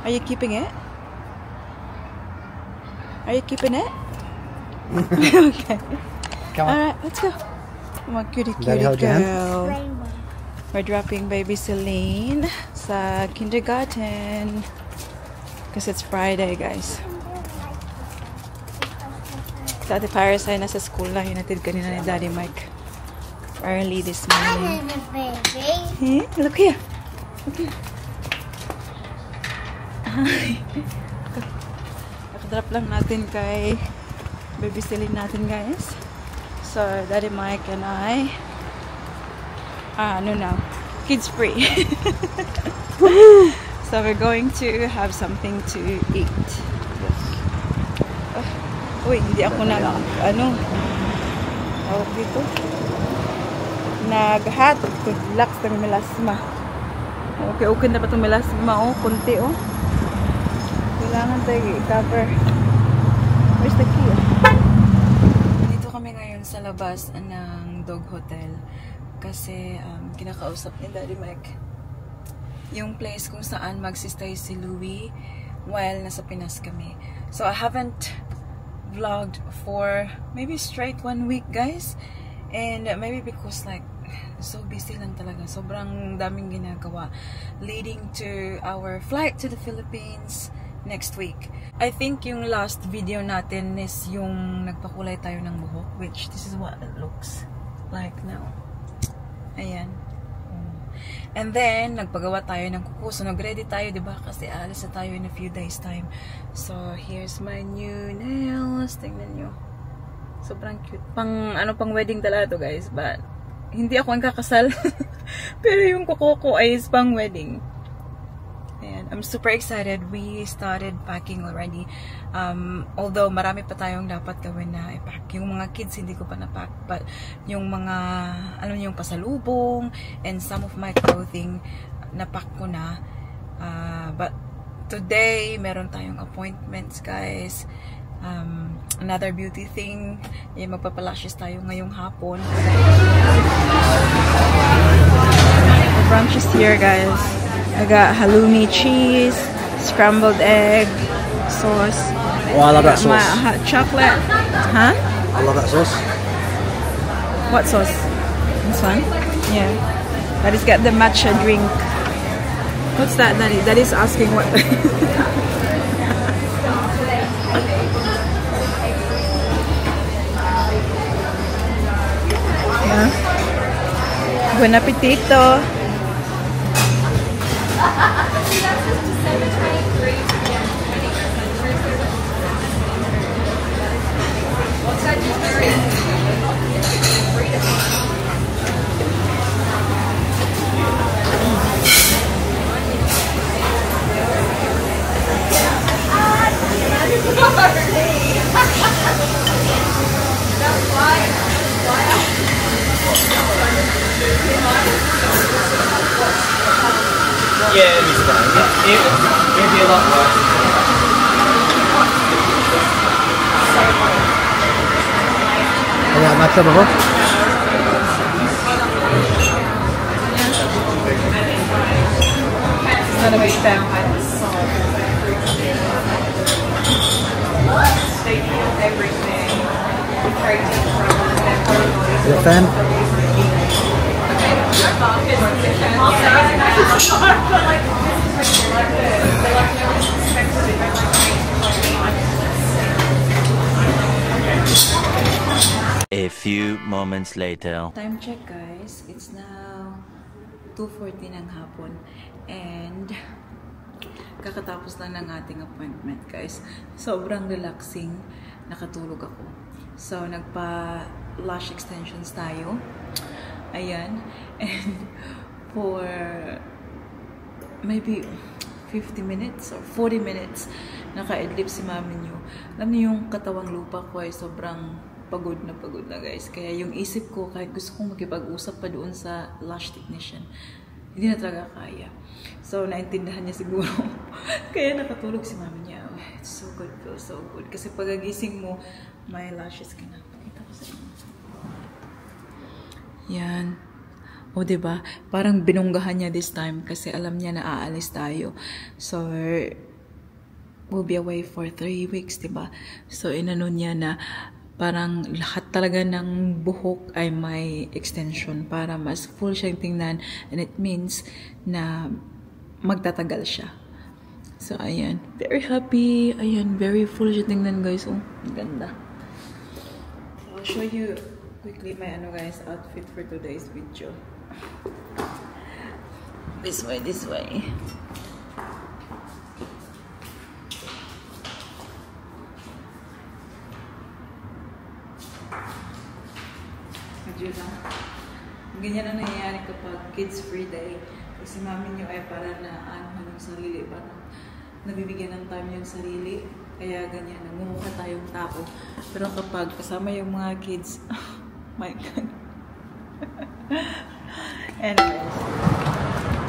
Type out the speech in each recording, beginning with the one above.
Are you keeping it? Are you keeping it? Okay. Come on. Alright, let's go. Come on, cutie Daddy, hold your hand. girl. We're dropping baby Celine sa kindergarten. Because it's Friday, guys. Dati Paris ay nasa school na. Hinatid kanina ni Daddy Mike. Early this morning. Hey, look here. Look here. Hi. Nakadrop lang natin kay baby Celine natin, guys. So, Daddy Mike and I ano now? Kids free. So, we're going to have something to eat. Uy, hindi ako tawag dito? Nag-hatod. Good luck sa melasma. Okay na pa itong melasma, oh. Kunti, oh. Kailangan tayo i-cover. Where's the key? Dito kami ngayon sa labas ng dog hotel. Kasi kinakausap ni Daddy Mike yung place kung saan magsistay si Louie while nasa Pinas kami. So I haven't vlogged for maybe straight 1 week, guys. And maybe because like so busy lang talaga. Sobrang daming ginagawa leading to our flight to the Philippines next week. I think yung last video natin is yung nagpakulay tayo ng buhok, which this is what it looks like now. Ayan. And then, nagpagawa tayo ng kuko. So, nag-ready tayo, diba? Kasi alis na tayo in a few days time. So, here's my new nails. Tingnan nyo. Sobrang cute. Pang wedding talaga to, guys. But, hindi ako ang kakasal. Pero yung kuko ko ay is pang wedding. Ayan. I'm super excited. We started packing already. Although marami pa tayong dapat gawin na i-pack. Yung mga kids hindi ko pa na-pack. But yung mga, alam niyo, yung pasalubong and some of my clothing na-pack ko na. But today, meron tayong appointments, guys. Another beauty thing. Yung magpapalashes tayo ngayong hapon. The brunch is here, guys. I got halloumi cheese, scrambled egg, sauce. Oh, I love that sauce. My hot chocolate. Huh? I love that sauce. What sauce? This one? Yeah. Daddy's got the matcha drink. What's that, Daddy? Daddy's asking what. Yeah. Buen appetito. Yeah, it's fine. It'd be a lot worse. Have you had matcha before? It's gonna be them. Is it fan? A few moments later. Time check, guys. It's now 2:40 ng hapon and kakatapos lang ng ating appointment, guys. Sobrang relaxing. Nakatulog ako. So, nagpa-lash extensions tayo. Ayan. And for maybe 50 minutes or 40 minutes, naka-idlip si mami niyo. Alam niyo yung katawang lupa ko ay sobrang pagod na, guys. Kaya yung isip ko, kahit gusto kong makipag-usap pa doon sa lash technician, hindi na talaga kaya. So, naintindihan niya siguro. Kaya nakatulog si mami niya. Oh, it's so good, feels so good. Kasi pagagising mo, may lashes ka na. Pakita ko sa inyo. Yan. O, diba? Parang binunggahan niya this time kasi alam niya na aalis tayo. So, will be away for 3 weeks, diba? So, inano niya na parang lahat talaga ng buhok ay may extension para mas full siyang tingnan, and it means na magtatagal siya. So, ayan. Very happy. Ayan, very full siya tingnan, guys. Oh, ganda. So, I'll show you quickly my guys, outfit for today's video. This way, this way. Ganyan ang nangyayari kapag kids free day. Kasi mami nyo ay para na ano yung sarili, parang nabibigyan ng time yung sarili. Kaya ganyan, nagmumukha tayong tao. Pero kapag kasama yung mga kids, oh my God. Anyways,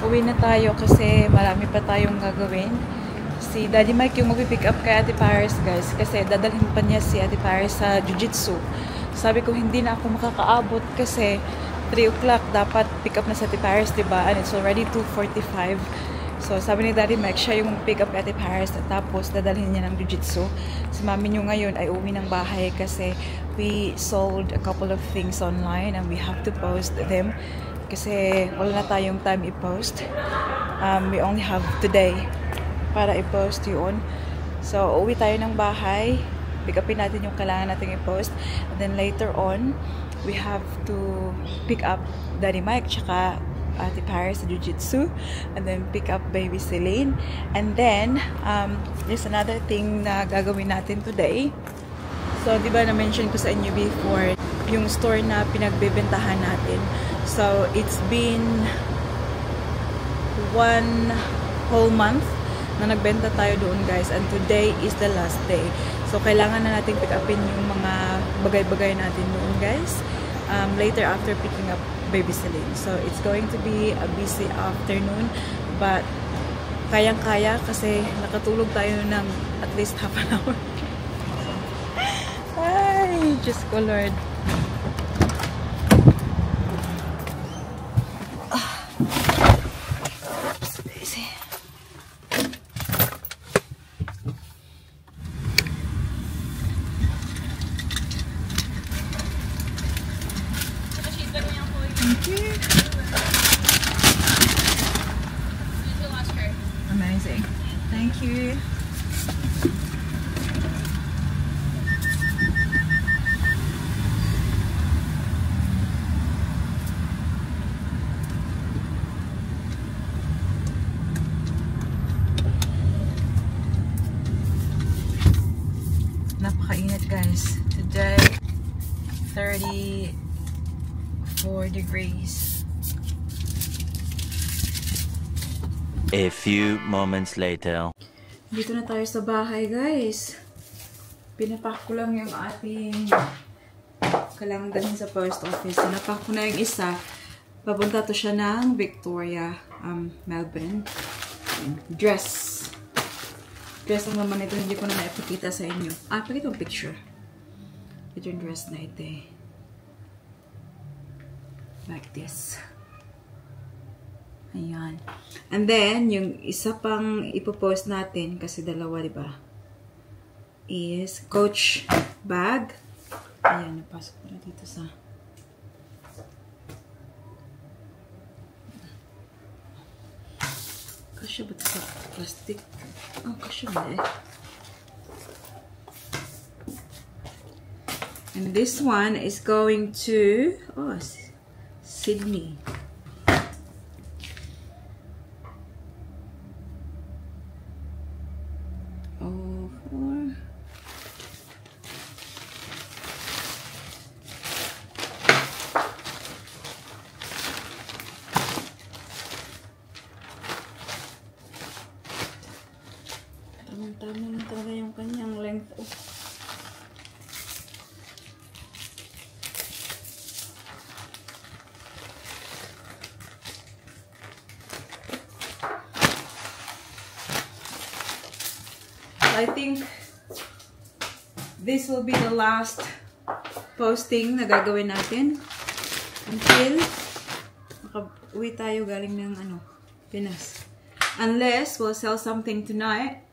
uwi na tayo kasi marami pa tayong gagawin. Si Daddy Mike yung mag-pick up kay Ate Paris, guys. Kasi dadalhin pa niya si Ate Paris sa Jiu-Jitsu. Sabi ko, hindi na ako makakaabot kasi 3 o'clock dapat pick up na sa Ate Paris, diba? And it's already 2:45. So, sabi ni Daddy Mike, siya yung pick up kay Ate Paris at tapos dadalhin niya ng Jiu-Jitsu. Si mami nyo ngayon ay uwi ng bahay kasi we sold a couple of things online and we have to post them kasi wala na tayong time i-post. We only have today para i-post yun. So, uwi tayo ng bahay. Pick upin natin yung kailangan natin i-post. And then later on, we have to pick up Daddy Mike tsaka Ate Paris sa Jiu-Jitsu. And then pick up baby Celine. And then, there's another thing na gagawin natin today. So, di ba na-mention ko sa inyo before, yung store na pinagbebentahan natin. So, it's been 1 whole month na nagbenta tayo doon, guys. And today is the last day. So, kailangan na natin pick upin yung mga bagay-bagay natin doon, guys. Later after picking up baby Celine. So, it's going to be a busy afternoon. But, kayang-kaya kasi nakatulog tayo ng at least half an hour. Ay, Diyos ko, Lord. Amazing. Thank you. Napakainit, guys. Today, 34 degrees. A few moments later. Dito na tayo sa bahay, guys. Pinapak ko lang yung ating kailangan dalhin sa post office. Pinapak ko na yung isa. Papunta to siya ng Victoria, Melbourne. Dress. Dress ang naman ito. Hindi ko na naipakita sa inyo. Pakita yung picture. Ito yung dress na ito eh. Like this. Ayan. And then, yung isa pang ipopost natin, kasi dalawa, diba? Is Coach bag. Ayan, napasok ko na dito sa... Kasya ba ito sa plastic? Oh, kasya ba eh. And this one is going to... Oh, Sydney. Tama lang talaga yung kanyang length. Oh. I think this will be the last posting na gagawin natin until makauwi tayo galing ng Pinas. Unless we'll sell something tonight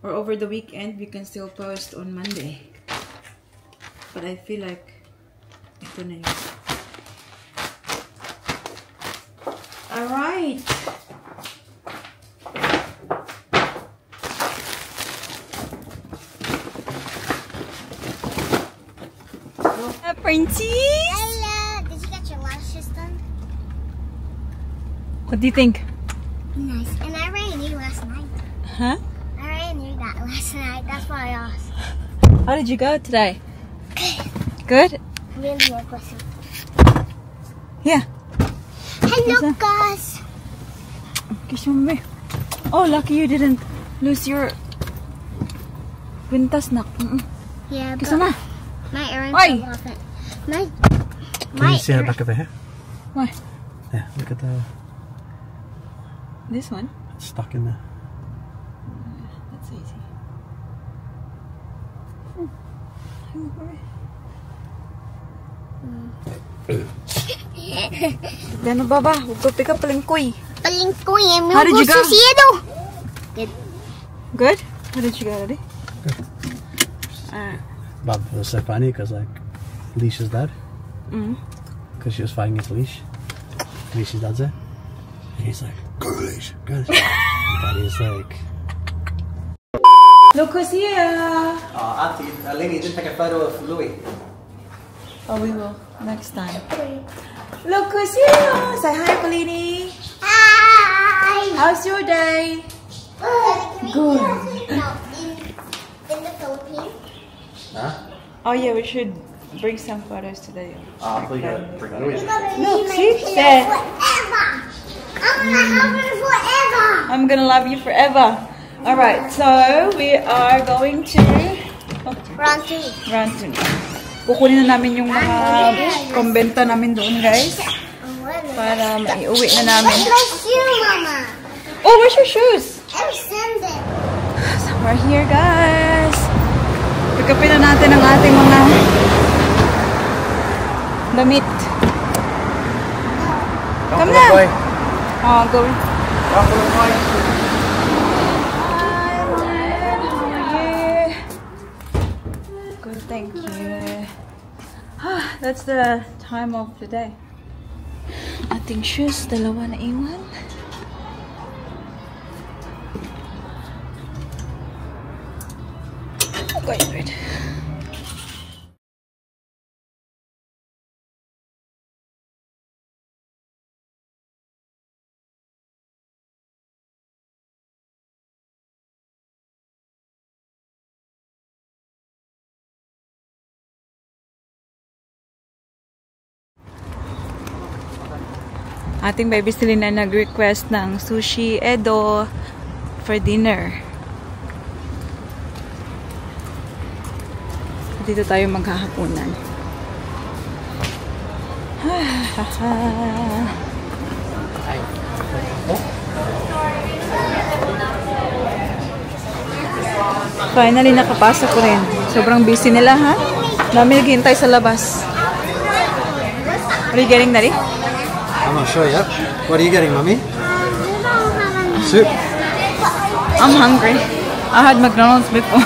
or over the weekend, we can still post on Monday. But I feel like ito na yun. Alright! Princess! Hello! Did you get your lashes done? What do you think? Nice. And I already knew last night. Huh? I already knew that last night. That's why I asked. How did you go today? Good? Really aggressive. Yeah. Hello, guys! Kiss mo. Oh, lucky you didn't lose your quintas, nak. Yeah, Kiss but mo. my earrings Why? are off it. My Can you see the back of her hair? Why? Yeah, look at the... This one? It's stuck in there. That's easy. Gano baba? Huwag ko pika palingkoy. Palingkoy, How did you go? Good. Good? How did you go, Daddy? But it was so funny because like Leish's dad, Mm. because she was fighting against Leish. Leish's dad's there, and he's like, "Go Leish, go." And he's like, Look who's here! Auntie, Lenny didn't take a photo of Louis. Oh, we will. Next time. Look who's here! Say hi, Polini! Hi! How's your day? Good. No, in the Philippines. Huh? Oh yeah, we should bring some photos today. I thought you were bring Louis. You're gonna Look, be see? my There. forever! I'm gonna have her forever! I'm gonna love you forever. Alright, so we are going to Round 3. round 2. Kukunin na namin yung mga kumbento namin doon, guys. Para maiuwi na namin. Where's my shoe, Mama? Oh, where's your shoes? I send it. So we're here, guys. Pick upin na natin ang ating mga damit. Come na! Oh, go. Hi, Len. How are you? Good, thank you. That's the time of the day. Ating shoes, dalawa na iwan. Okay, good. Ating baby Selena nag-request ng sushi Edo for dinner. Dito tayo maghahapunan. Finally, nakapasok ko rin. Sobrang busy nila, ha? Dami naghihintay sa labas. What are you getting, Daddy? I'm not sure yet. What are you getting, Mummy? Soup. I'm hungry. I had McDonald's before.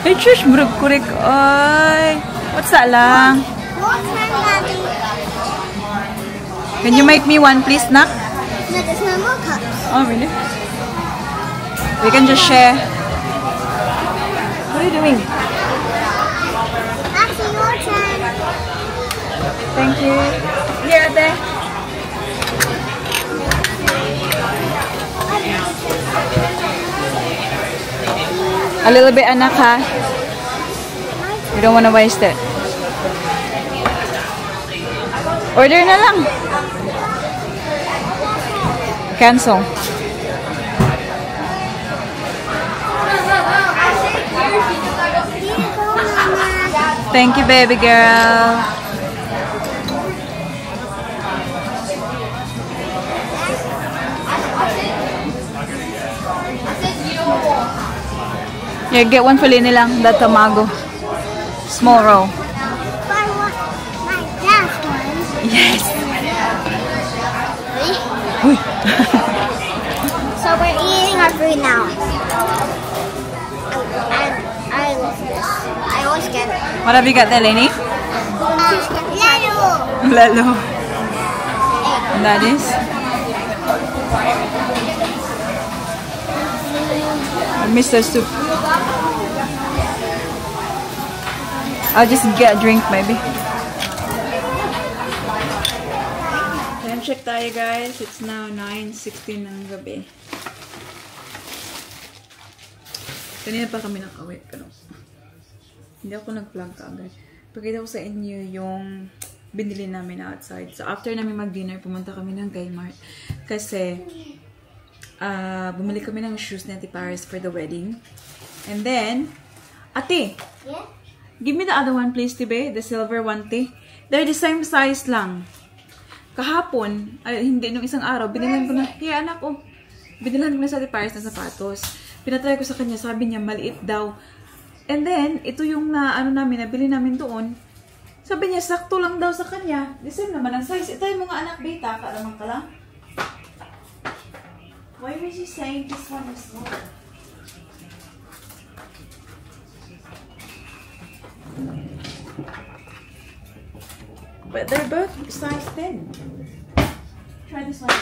Hey, shush, murag kurik. Ay, what's that lang? Can you make me one, please, Nak? No, there's no more cups. Oh, really? We can just share. What are you doing? Actually, your turn. Thank you. Here, there. A little bit, anak, ha? We don't want to waste it. Order na lang. Cancel. Thank you, baby girl. Yeah, get one for Lini lang, the tamago. Small roll. But I want my dad's one. Yes. Ready? So we're eating our food now. And I love this. I always get it. What have you got there, Lenny? Lalo. Lalo. And that is? Mr. Soup. I'll just get a drink maybe. Time check tayo guys. It's now 9:16 ng gabi. Kanina pa kami nag-away. Pero hindi ako nag-vlog kaagad. Pakita ko sa inyo yung binili namin outside. So after namin mag-dinner, pumunta kami ng Kmart. Kasi bumili kami ng shoes ni Ate Paris for the wedding. And then, Ate! Yeah? Give me the other one please, Tibe. The silver one, Te. They're the same size lang. Kahapon, hindi, nung isang araw, binilan ko na, hey anak, oh. Binilan ko na sa Ate Paris na sapatos. Pinatry ko sa kanya, sabi niya, maliit daw. And then, ito yung nabili namin doon. Sabi niya, sakto lang daw sa kanya. The same naman ang size. Ito yung mga anak, beta, kalamang ka lang. Why was you saying this one is small? But they're both size 10. Try this one.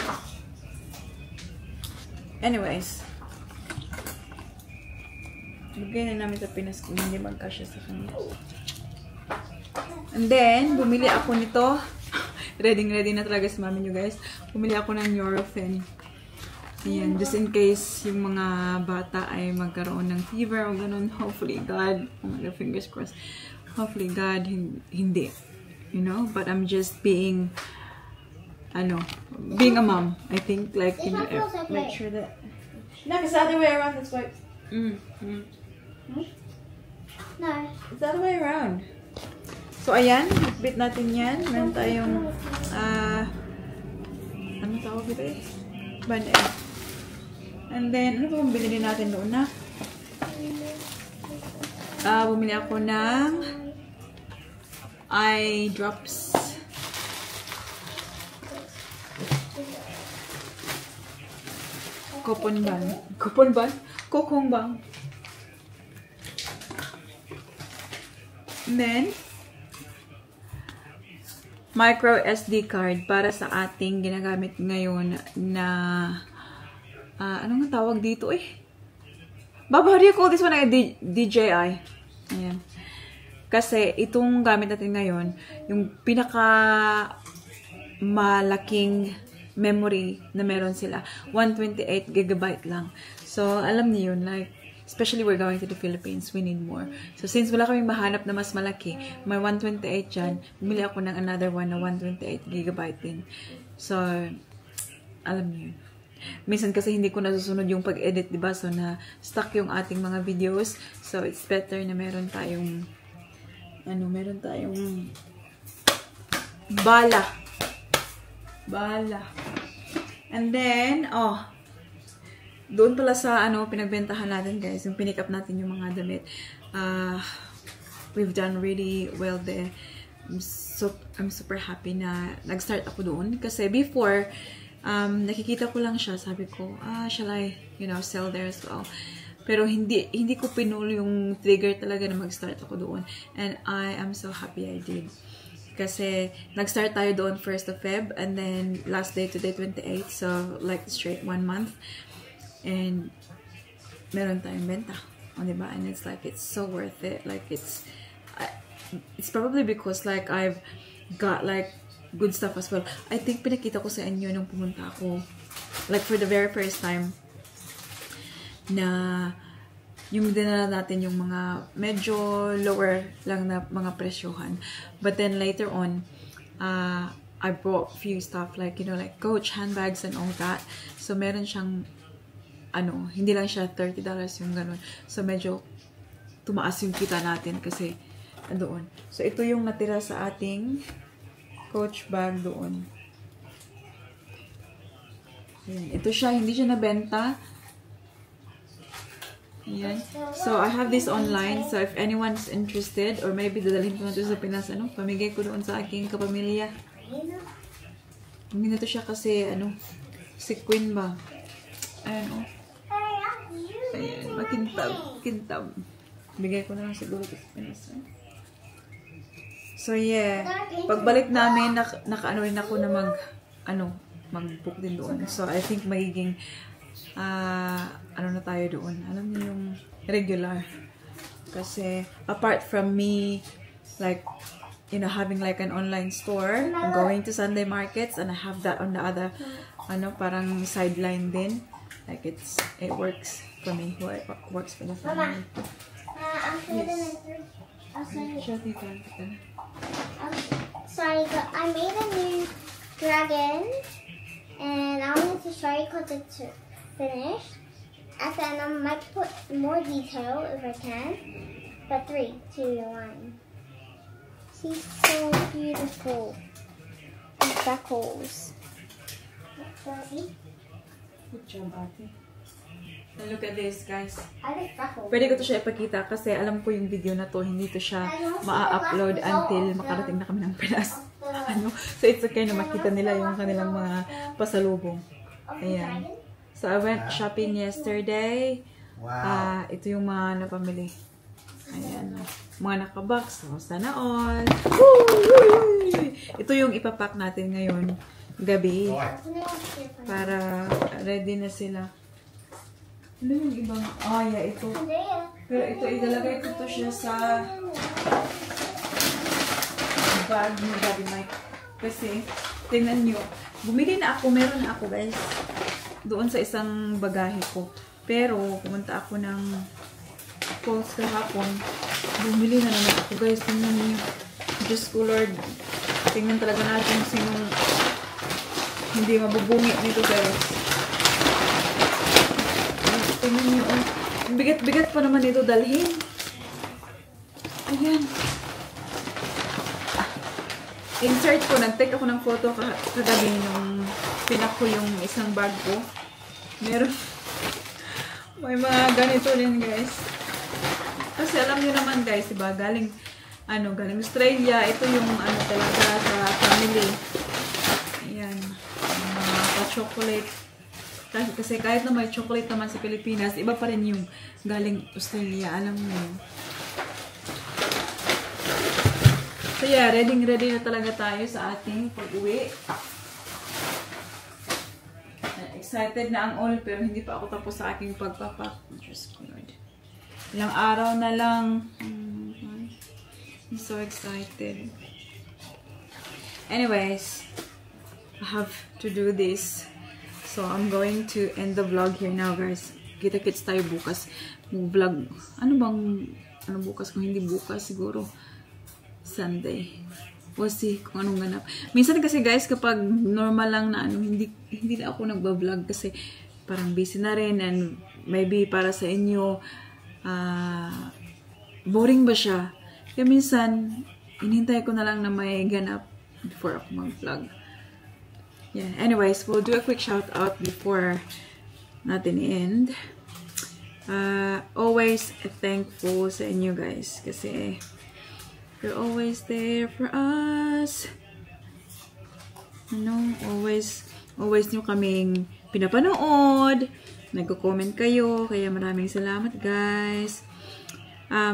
Anyways. Bigay na namin sa Pinas kung hindi magkasya sa kanya. And then, bumili ako nito. Ready na talaga si mami nyo guys. Bumili ako ng Nurofen. Ayan, just in case yung mga bata ay magkaroon ng fever o ganun. Hopefully God, oh my God, fingers crossed. Hopefully God, hindi. You know, but I'm just being being a mom. I think, like, you know, make sure that no, it's the other way around. That's why. No. It's the other way around. So ayan, bit natin yan. Meron tayong ano tawag ito eh? Band-aid. And then, ano ba yung binili natin doon na? Bumili ako ng eye drops. Kokong bang. And then, micro SD card para sa ating ginagamit ngayon na ano nga tawag dito eh? Baba, how do you call this one? DJI. Ayan. Kasi itong gamit natin ngayon, yung pinaka malaking memory na meron sila, 128 GB lang. So, alam niyo yun, like, especially we're going to the Philippines, we need more. So, since wala kaming mahanap na mas malaki, may 128 dyan, bumili ako ng another one na 128 GB din. So, alam niyo yun. Minsan kasi hindi ko nasusunod yung pag-edit, diba? So, na-stuck yung ating mga videos. So, it's better na meron tayong bala. And then, doon pala sa pinagbentahan natin guys, yung pinick up natin yung mga damit. We've done really well there. I'm super happy na nag-start ako doon. Kasi before, nakikita ko lang siya, sabi ko, shall I, sell there as well? Pero hindi ko pinulo yung trigger talaga na mag-start ako doon. And I am so happy I did. Kasi nag-start tayo doon 1st of Feb and then last day today 28. So like straight 1 month. And meron tayong benta. Diba? And it's like, it's so worth it. Like it's probably because like I've got like good stuff as well. I think pinakita ko sa inyo nung pumunta ako. Like for the very first time na yung dinala natin yung mga medyo lower lang na mga presyohan. But then later on, I bought few stuff like, like Coach handbags and all that. So meron siyang, hindi lang siya $30 yung ganun. So medyo tumaas yung kita natin kasi doon. So ito yung natira sa ating Coach bag doon. Ayan. Ito siya, hindi siya nabenta. Ayan. So, I have this online. So, if anyone's interested, or maybe dadalhin ko na ito sa Pinas, pamigay ko doon sa aking kapamilya. Hindi na ito siya kasi, Si Queen ba? Ayan, oh. Ayan, makintab. Kintab. Bigay ko na lang siguro ito sa Pinas. So, yeah. Pagbalik namin, naka-ano rin ako na mag-book din doon. So, I think magiging, ano na tayo doon. Alam niyo yung regular. Kasi, apart from me, like, you know, having like an online store, going to Sunday markets, and I have that on the other, parang sideline din. Like, it works for me. It works for the family. Sorry, but I made a new dragon, and I wanted to show you because it's finished. And then I might put more detail if I can. But 3, 2, 1. She's so beautiful. The freckles. Good job, Ate. And look at this, guys. I like freckles. Pwede ko to siya ipakita kasi alam ko yung video na to, hindi to siya ma-upload until makarating na kami ng Pinas. So, it's okay na makita nila yung kanilang mga pasalubong. Ayan. So, I went shopping yesterday. Wow. Ito yung mga napamili. Ayan. Mga nakabox. So, sana all. Ito yung ipapack natin ngayon gabi. Para ready na sila. Ano yung ibang? Yeah, ito. Pero ito, ilalagay ko to siya sa bag ni Daddy Mike. Kasi, tingnan nyo. Bumili na ako. Meron na ako, guys. Doon sa isang bagahe ko. Pero, pumunta ako ng Kohl's kahapon. Bumili na naman ako, guys. Tingnan nyo. Diyos ko, Lord. Tingnan talaga natin sinong hindi mabubungi nito, guys. Tingnan nyo, oh. Bigat-bigat pa naman ito dalhin. Ayan. Insert ko. Nag-take ako ng photo kagabi nung pinak ko yung isang bag ko. Meron. May mga ganito din, guys. Kasi alam nyo naman, guys, diba? Galing Australia. Ito yung talaga sa family. Ayan. Mga pa-chocolate. Kasi kahit na may chocolate naman sa Pilipinas, iba pa rin yung galing Australia. Alam mo yun. So yeah, ready na talaga tayo sa ating pag-uwi. Excited na ang all, pero hindi pa ako tapos sa aking pagpapak. Just Lord. Ilang araw na lang. I'm so excited. Anyways, I have to do this. So, I'm going to end the vlog here now, guys. Kita-kits tayo bukas. Vlog. Ano bukas? Kung hindi bukas, siguro Sunday. We'll see kung anong ganap. Minsan kasi, guys, kapag normal lang na hindi na ako nagba-vlog kasi parang busy na rin and maybe para sa inyo boring ba siya? Kaya minsan, inintay ko na lang na may ganap before ako mag-vlog. Yeah, anyways, we'll do a quick shout out before natin end. Always thankful sa inyo, guys, kasi you're always there for us. Always nyo kaming pinapanood, nagko-comment kayo, kaya maraming salamat, guys.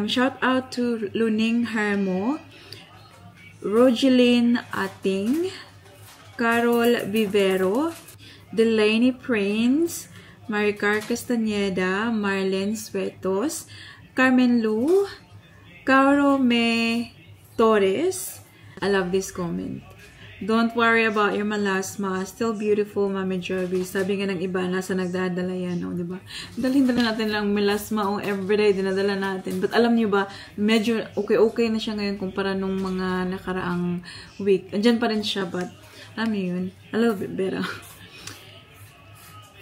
Shout out to Luning Hermo, Rogeline Ating, Carol Vivero, Delaney Prince, Maricar Castaneda, Marlene Suetos, Carmen Lu, Caro Me Torres. I love this comment. Don't worry about your melasma. Still beautiful, Mami Joby. Sabi nga ng iba, nasa nagdadala yan. Diba? Dalhin-dala natin lang melasma. Everyday, dinadala natin. But alam niyo ba, medyo okay na siya ngayon kumpara nung mga nakaraang week. Andyan pa rin siya, but alam niyo yun, a little bit better.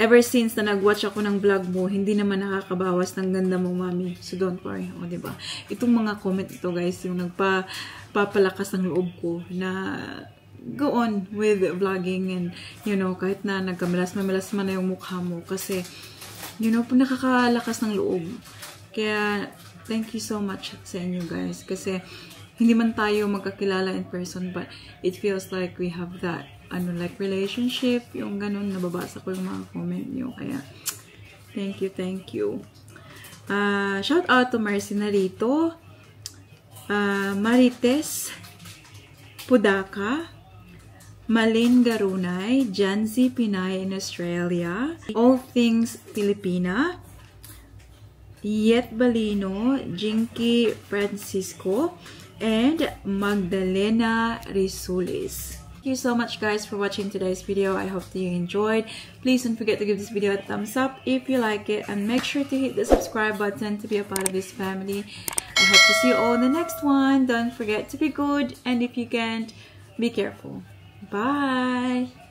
Ever since na nag-watch ako ng vlog mo, hindi naman nakakabawas ng ganda mo, Mami. So, don't worry. Diba? Itong mga comment ito, guys, yung nagpapalakas ng loob ko na go on with vlogging and, kahit na nagkamilas-milas na yung mukha mo. Kasi, nakakalakas ng loob. Kaya, thank you so much sa inyo, guys. Kasi, hindi man tayo magkakilala in person, but it feels like we have that like relationship, yung ganun, nababasa ko yung mga comment nyo. Kaya, thank you. Shout out to Marcy Narito, Marites Pudaka, Malin Garunay, Janzi Pinay in Australia, All Things Filipina, Yet Balino, Jinky Francisco, and Magdalena Risulis. Thank you so much guys for watching today's video. I hope that you enjoyed. Please don't forget to give this video a thumbs up if you like it, and make sure to hit the subscribe button to be a part of this family. I hope to see you all in the next one. Don't forget to be good, and if you can't, be careful. Bye!